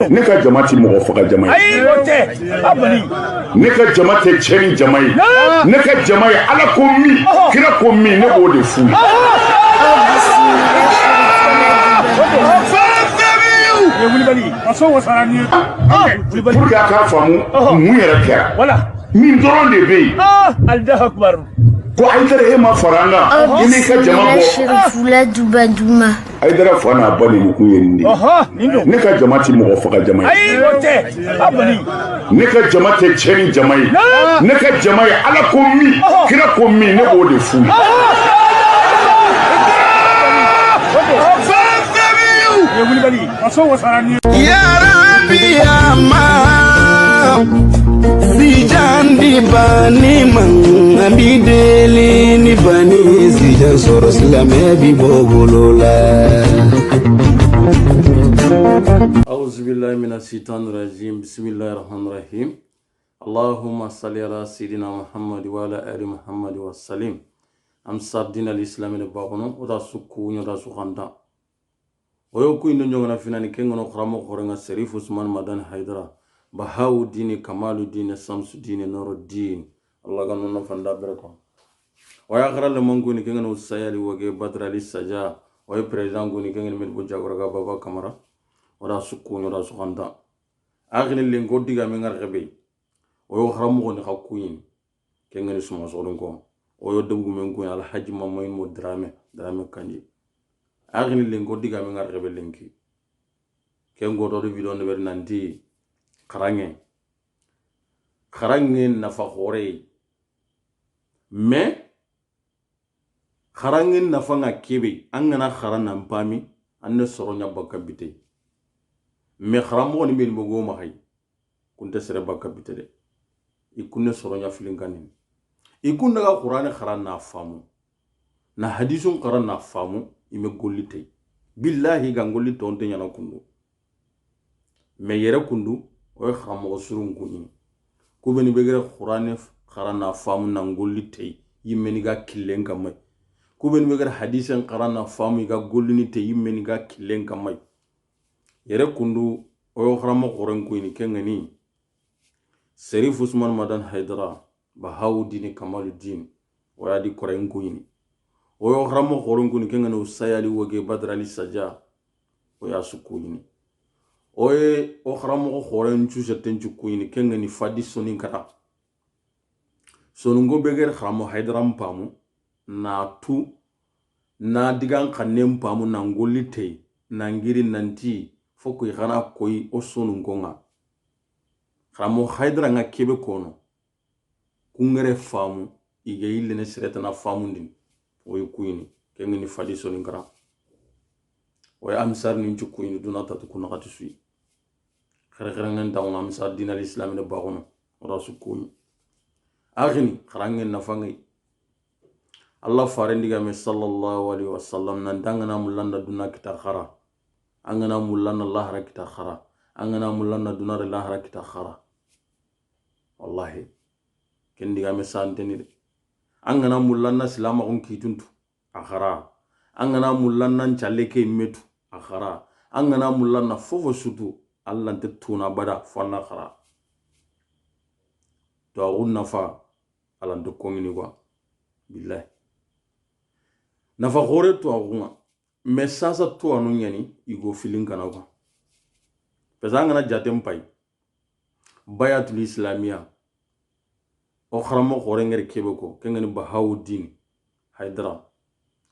ne ka jama ti mɔgɔ faga jama ye ayi o tɛ abali ne ka jama tɛ cɛni jama ye ne ka jama ye ala ko min kira ko min ne b'o de f'u ye pour que a k'a faamu mun yɛrɛ kɛra min dɔrɔn de bɛ yen ko Aïdara e ma fara an kan i n'i ka jama bɔ Aïdara fa n'a ba de kun ye nin de ye ne ka jama ti mɔgɔ faga jama ye ne ka jama tɛ cɛni jama ye ne ka jama ye ala ko min kira ko min ne b'o de f'u ye Ya Rabbi ya ma Sijan di bani mangabi deli ni bani sijan soro silame bi bogolola A'udzu billahi minas syaitonir rajim. Bismillahirrahmanirrahim. Allahumma salli ala sayidina Muhammad wa ala ali Muhammad wa sallim. Am sabdina al-islam ne bagono oda sukku nyoda sukanda. Oyo ku indo nyongana finani kengono khramo khorenga Serif Usman Madan Haidara. Bahauddin Kamaluddin Samsuddin Nuruddin Allah ganuna fanda berko waya kharalle mangoni kengana usayali wage Badrali Saja way president goni kengana mel bujagorga Baba Kamara wala sukku wala sukanda akhini lengo diga me ngar xebe oyo kharamu goni xakuyin kengana suma solon ko oyo debu men ko al hajj mamoy mo drame kandi akhini lengo diga me ngar xebe lenki kengo do video ne ber nanti kharange nafa khore me kharange nafa nga kebe angana kharana mpami anne soronya bakka bite me kharamo ni mel bogo ma hay kunta sere bakka bite de ikunne soronya filinkani ikunna ga qur'ane kharana famu na hadisun qarana famu ime gollite billahi ga gollite onte nyana kundu me yere kundu oy khamo surun kuni ko beni begere qur'ane qarana famu nangolli tay yimeni ga killen kamay ko beni begere hadisen qarana famu ga gollini tay yimeni ga killen kamay yere kundu oy khamo qoren kuni kengani Serif Usman Madan Haidara Bahauddin Kamaluddin wadi qoren kuni oy khamo qoren kuni kengani usayali wage Badrali Saja oya sukuni oye o kharamo khoren chu jeten chu kuini kengani fadi sonin kara sonungo beger kharamo Haidara pamu na tu na digan khanem pamu na ngolite na ngiri nanti foko khana koi o sonungo nga kharamo Haidara nga kebe kono kungere famu ige ile ne sireta na famu ndin oy kuini kengani fadi sonin kara oy amsar nin chu kuini dunata to kuna khati sui kharangin tawna misal din al-islam ne bagono rasukuni akhini kharangin nafangi Allah farendiga me sallallahu alaihi wasallam nan dangana mulanda dunna kita khara angana mulana Allah ra kita khara angana mulana dunna Allah ra kita khara wallahi kendiga me santeni angana mulana silama on kituntu akhara angana mulana challeke metu akhara angana mulana fofo sutu Allah nte tuna bada fana khara to agun nafa Allah nte kongini kwa billahi nafa khore to agunga me sasa to anu nyani igo filin kana kwa pezanga na jatem pai bayatul islamia o kharamo khore ngere kebeko kengani Bahauddin Haidara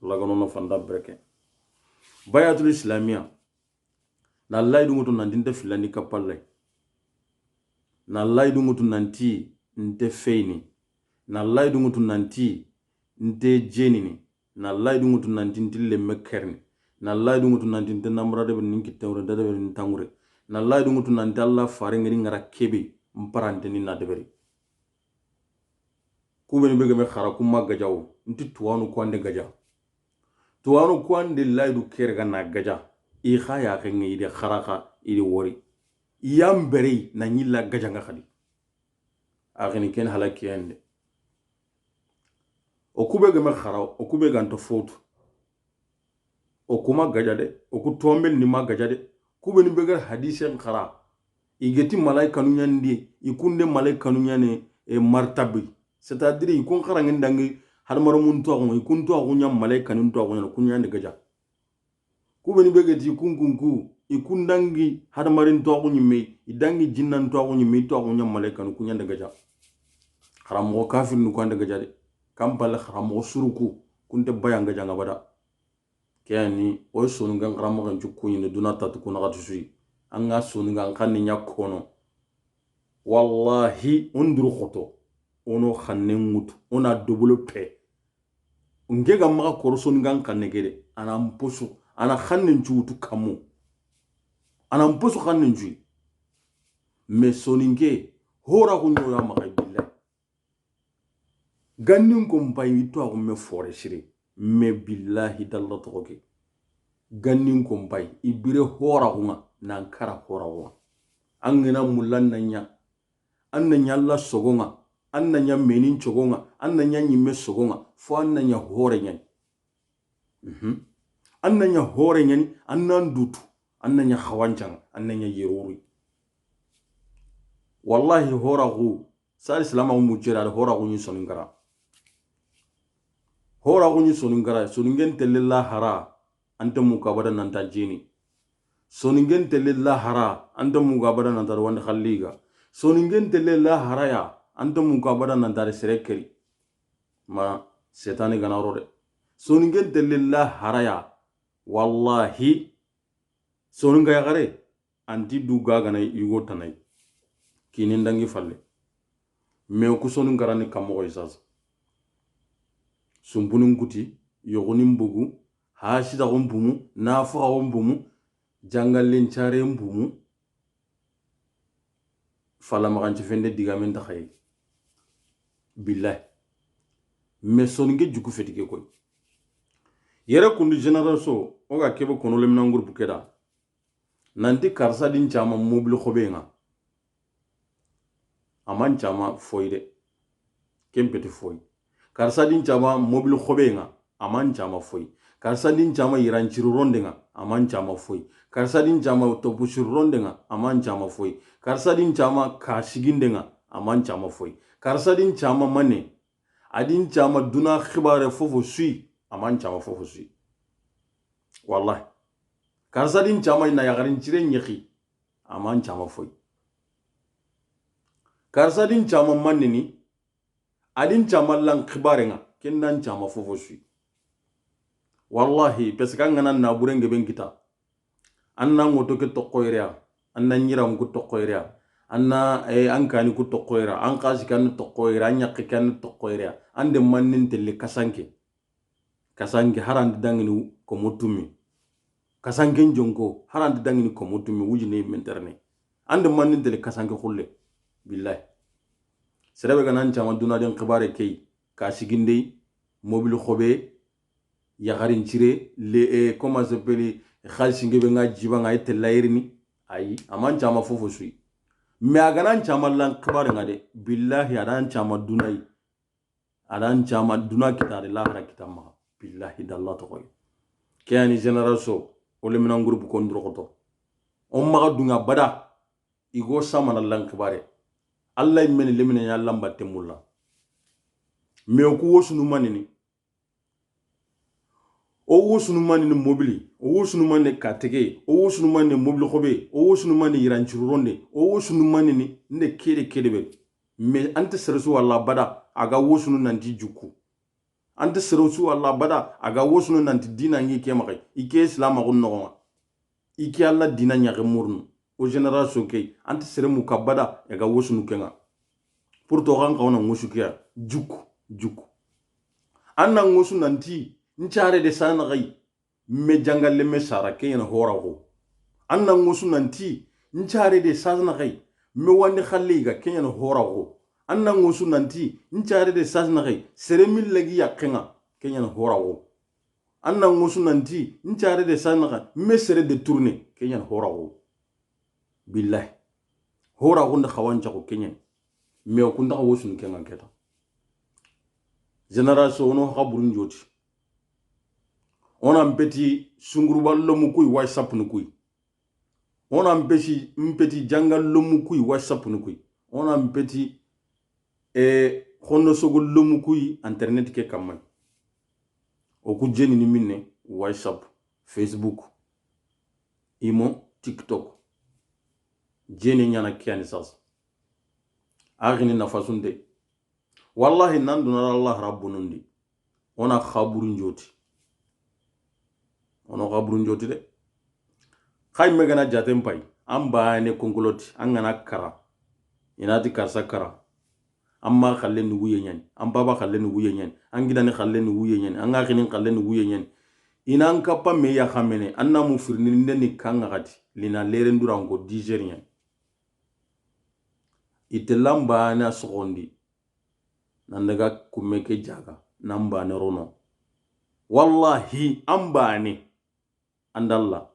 lagano no fanda breke bayatul islamia na Allah idungutu nanti nte filani kapallay na Allah idungutu nanti nte feini na Allah idungutu nanti nte jenini na Allah idungutu nanti nte lemme kerni na Allah idungutu nanti nte namra de ninki tawre de ntangure na Allah idungutu nanti Allah fare ngiri ngara kebe mparante ni na deberi kubeni bege me khara kuma gajaw nti tuwanu kwande gaja tuwanu kwande laidu kerga na gaja I khaya kenge ide kharaka ide wori yambere na nyilla gajanga khadi akhini ken halaki ende okube me khara okube ganto fotu okuma gajade okutombel ni magajade kubeni begar hadisen khara igeti malaika nunyandi ikunde malaika nunyane martabi c'est-à-dire ikun khara ndangi hadmar mun to ko ikun to ko nyam malaika nun to ko kunyande gaja kubeni begeti kunkunku ikundangi hadmarin to ko nyimme idangi jinnan to ko nyimme to ko nyam malaika nun kunyande gaja kharamo kafir nu ko ande gaja de kampal kharamo suruku kunte bayanga janga bada kani o sonu gan kharamo kan cukuni ne dunata to kuna gatu sui anga sonu gan kan nya kono wallahi unduru khoto ono khanne mutu ona développer nge ga maka korson gan kan ne gede ana mposu ana khanne cuutu kamu ana mposu khanne nju me soninge hora ko nyoya maka billahi gannin ko mbay to ko me fore shiri me billahi dalla toke gannin ko mbay ibire hora hunga nan kara hora hunga angena mulan nanya annanya Allah sogonga annanya menin chogonga annanya nyimme sogonga fo annanya hore nyani annanya hore nyani annan dutu annanya khawanjang annanya yeruri wallahi hora hu sa islama mu jira hora hu ni soningara hora kunyi soningen telilla hara anta mukabada nanta jini soningen telilla hara anta mukabada nanta wanda khalliga soningen telilla haraya anta mukabada nanta serekeri ma setani ganarode soningen telilla haraya wallahi soninga yagare anti duga gana yugo tanai kinin dangi falle me ku soningara ni kamo isas sumpunun kuti yogunin bugu hashida gombumu nafa gombumu jangalin chare mbumu fala maganci fende digamen takhay billahi me soninge juku fetike koy yere kundu general so oga kebe kono lemna groupe keda nanti karsa din chama mobile khobenga aman chama foyde kempeti foy karsa din chama mobile khobenga aman chama foy karsa din chama iranchiru rondenga aman chama foy karsa din chama topushuru rondenga aman chama foy karsa din chama kashigindenga aman chama foy karsa din chama mane adin chama duna khibare fofo sui aman chama fofo sui wallahi karsa din chama ina yagarin chire nyeki aman chama foy karsa din chama mane ni adin chama lan khibarenga kennan chama fofo sui wallahi peska ngana na burenge ben kita anna ngoto ke tokoyrea anna nyira ngu tokoyrea anna ankani ku tokoyrea an kasi kan tokoyrea nyakki kan tokoyrea ande mannin telle kasanke harande dangini ko motumi kasanke jonko harande dangini ko motumi wujine menterne ande mannin telle kasanke khulle billahi serebe ganan chama duna den khibare kay kasiginde mobile khobe yagarin cire le comment s'appelle khalsi ngebe nga jiba nga itelayrini ayi aman chama fofo sui me aganan chama lan khibare ngade billahi adan chama dunai adan chama duna kitare lahara kitama billahi dalla to koy kani general so ole minan groupe ko ndrokoto on maga dunga bada igo sama lan khibare allah men lemine ya lambatte mulla me ko wosunu manini o wosunu manini mobili o wosunu manini katege o wosunu manini mobili khobe o wosunu manini iranchironde o wosunu manini nde kede be me ante seresu walla bada aga wosunu nanti juku ante seresu walla bada aga wosunu nanti dina ngi kemakay ike islam ko no ike alla dina nyake murnu o generation kay ante seremu kabada aga wosunu kenga pour to kan kawna ngosukiya juku anna ngosu nanti nchare de sana gai me jangalle me sara kayna hora ko anna ngosu nanti nchare de sana gai me wandi khalliga kayna hora ko anna ngosu nanti nchare de sana gai seremil lagi yakkenga kayna hora ko anna ngosu nanti nchare de sana gai me sere de tourner kayna hora ko billahi hora ko nda khawancha ko kenya me ko nda wosun kenga keta generation ono khaburun joti on a petit sunguru ballo mu kuy way sap nu kuy on a mpeti jangal lomu kuy whatsapp nu kuy on a mpeti khono sogo lomu kuy internet ke kamman o ku jeni ni minne whatsapp facebook imo tiktok jeni nyana kiani sasa aghini nafasunde wallahi nanduna allah rabbunundi ona khaburun joti ono khaburun joti de khayme gana jatem pay amba ne konkoloti angana kara inati karsa kara amma khalle ni wuye nyani amba ba khalle ni wuye nyani angida ni khalle ni wuye nyani anga khinin khalle ni wuye nyani inan kappa me ya khamene anna mu firni ndeni kanga gati lina lere ndura ngo digerien itelamba na sogondi nandaga kumeke jaga namba ne rono wallahi ambane andalla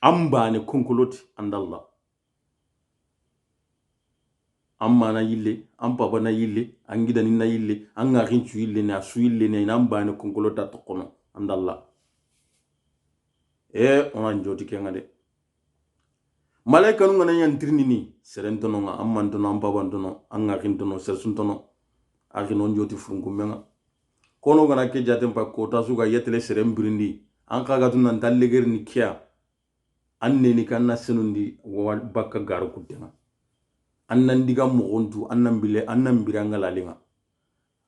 ambane konkoloti andalla amma na yille ampa na yille angida ni na yille anga rinchu yille na su yille ne ambane konkolota tokono andalla ona njoti kenga de malaika nu ngana yantirni ni serentono nga ammantono ampabantono anga rintono sersuntono agino njoti furunkumenga kono gana ke jatem pa kota suga yetle serem brindi an kaga tun nan talleger ni kia anne ni kanna senundi bakka garu kutenga annan diga mogontu annan bile annan biranga lalinga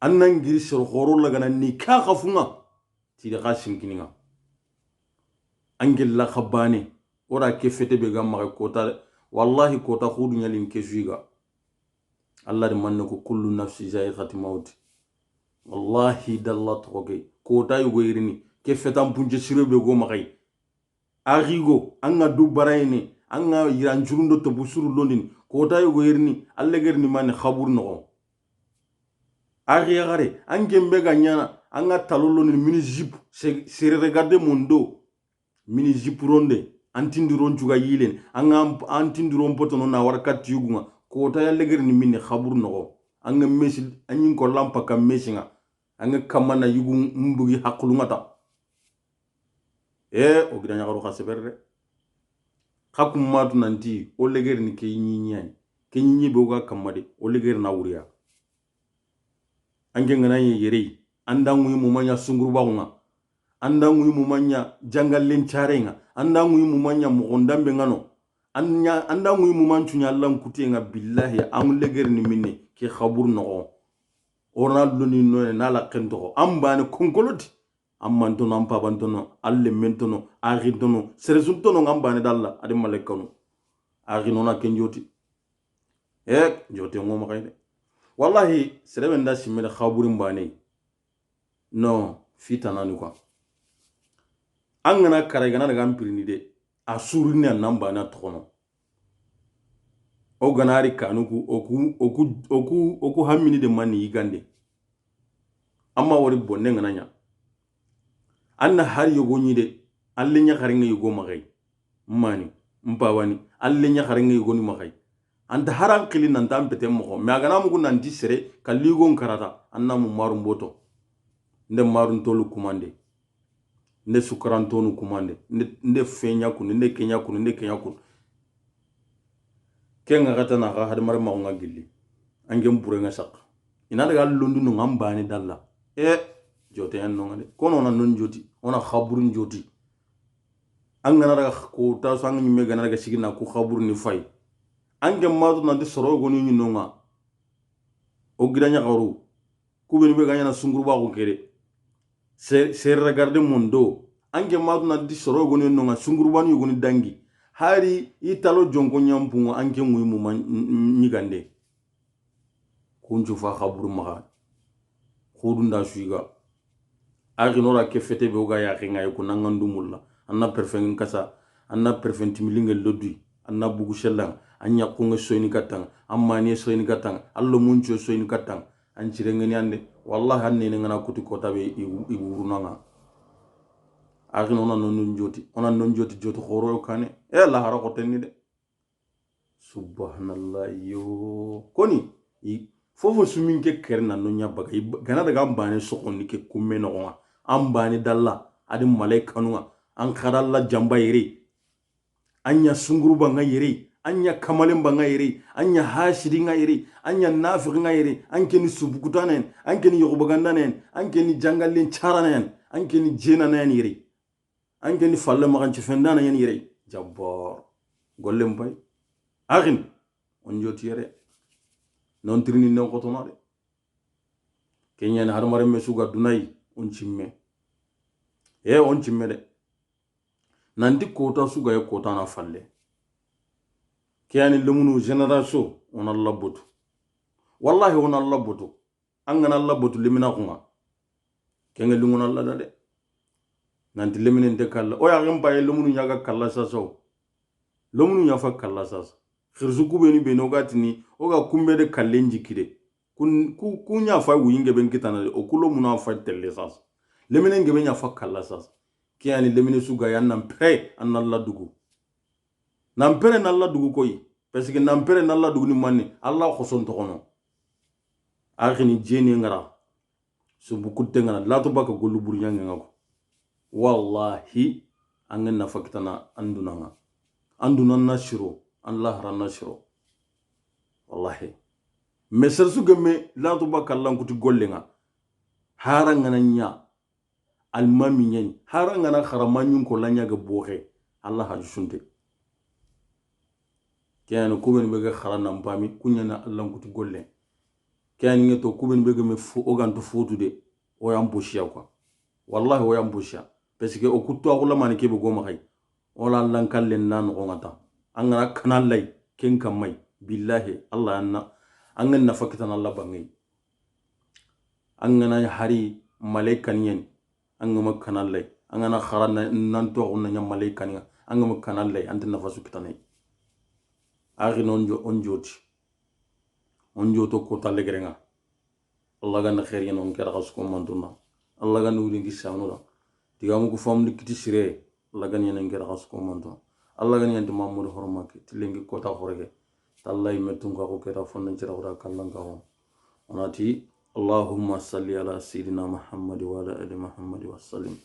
annan giri sor khoro lagana ni ka khafunga ti da khashinkininga angel la khabane ora ke fete be gamma kota wallahi kota khudu nyalin ke juiga allah de manne ko kullu nafsi zaiqati maut wallahi dallat roge kota yugo irini ke fetam punje sirobe go makay arigo anga du barayni anga yiran jurundo to busuru londin kota yugo irini alle gerni man khabur no ari gare angembe ganyana anga talolo ni mini jip se regarder mondo mini jip ronde antindiron juga yilen anga antindiron potono na warkat yugunga kota ya leger ni minne khabur no anga mesil anyin ko lampa kam mesinga anga kamana yugu mbugi hakulungata o gidanya garo khaseberde khakum matu nanti o leger ni ke nyinyani ke nyinyi boga kamade o leger na wuriya ange ngana yere andangu mu manya sunguru baunga andangu mu manya jangal len charenga andangu mu manya mo ondambe ngano andangu mu manchunya Allah kutenga billahi am leger ni minne ke khabur no Ronaldo ni no na la kendo ambane konkoloti ammantono ampabantono alle mentono arintono seresuntono ngambane dalla ade malekano arinona kenjoti joti ngoma kayde wallahi sereben da simene khaburin bane no fitana ni quoi angana karagana daga ampirini de asuruni anamba na tokono o ganari kanuku oku hamini de mani yigande amma wori bonne ngana anna har yogo nyide alle nya kharinga yogo magay mani mpawani alle nya kharinga yogo ni magay anta haran qili nan tam pete mo me agana mu nan disere kalligo nkarata anna mu marum boto nde marun tolu kumande nde sukarantonu kumande nde fenya kun nde kenya kun kenga gata na ga hadmar ma nga gilli angem burenga sak ina daga londu no ngambani dalla jote en no ngade kono na non joti ona khaburun joti angana daga ko ta sang ni me gana daga sigina ku khabur ni fay angem madu na de soro goni ni no nga o gidanya garu ku be ganya na sunguru ba ko kere se regarder mondo angem madu na de soro goni no nga sunguru ba ni goni dangi hari italo jonko nyampungo anke muimu nyigande kunju fa khaburu maga khudunda suiga aginora ke fete be uga ya kinga yuko nangandu mulla anna perfeng kasa anna perfenti milinge lodui anna bugu shellang anya kunga soyni katang amma ne soyni katang allo muncho soyni katang anchire ngani ande wallahi anne ngana kuti kota be iburunanga aginona non joti joti khoro kane la hara ko tenni de subhanallah yo koni fofo suminke kerna no nyabaga gana daga ambane sokonni ke kumeno nga ambane dalla adi malaikanu an kharalla jambayri anya sunguru banga yere anya kamalen banga yere anya hashiri nga yere anya nafiq nga yere anke ni subukutanen anke ni yogobagandanen anke ni jangallen charanen anke ni jenanen yere anke ni falle magan ci fendana yen yere jabbar gollem bay agin on joti yere non trini non kotona de kenya na harmare me suga dunai on cimme on cimme de nandi kota suga ye kota na falle kiyani lemunu generation on Allah botu wallahi on Allah botu an gana Allah botu lemina kunga kenga lungun Allah da de nanti leminen de kala o ya gamba ye lemunu nyaga kala saso lemunu nya fa kala saso khirsu kubeni be no gatini o ga kumbe de kallenji kide ku nya fa wuyinge ben kitana o kulo muna fa telle saso leminen ngebe nya fa kala saso kiyani lemine suga ya nampre an Allah dugu nampere na Allah dugu koy parce que nampere na Allah dugu ni manni Allah khoson to kono akhini jeni ngara subu kutte ngana la to baka gollu bur nyanga ngako wallahi angen na fakitana anduna nashiro Allah ran nashiro wallahi mesar su gemme la to baka Allah kuti gollenga harangana nya almami nyen harangana kharamanyun ko lanya ga boxe Allah haju sunte kiyani kuben bega kharana mpami kunyana Allah kuti golle kiyani ngeto kuben bega me fu oganto fotu de o yambushia quoi wallahi o yambushia parce que o kutto akula mani kebe goma kay wala Allah kallen nan ko ngata angana kanal lay ken kamay billahi Allah anna angan nafakitan Allah bangi angana hari malaikan yen angama kanal lay angana kharana nan to on nya malaikan ya angama kanal lay ant nafasu kitanay aghi on joto ko talle gerenga Allah ganna khair yen on kera khas ko mantuna Allah ganna wuli ngi sanuda digamu ko famni kiti sire Allah ganna yen ngera khas ko mantuna Allah ganna yen mamud hormake tilengi ko ta horege tallay metun ko kera fonnan ci rawda kallan ka onati Allahumma salli ala sayidina Muhammad wa ala ali Muhammad wa sallim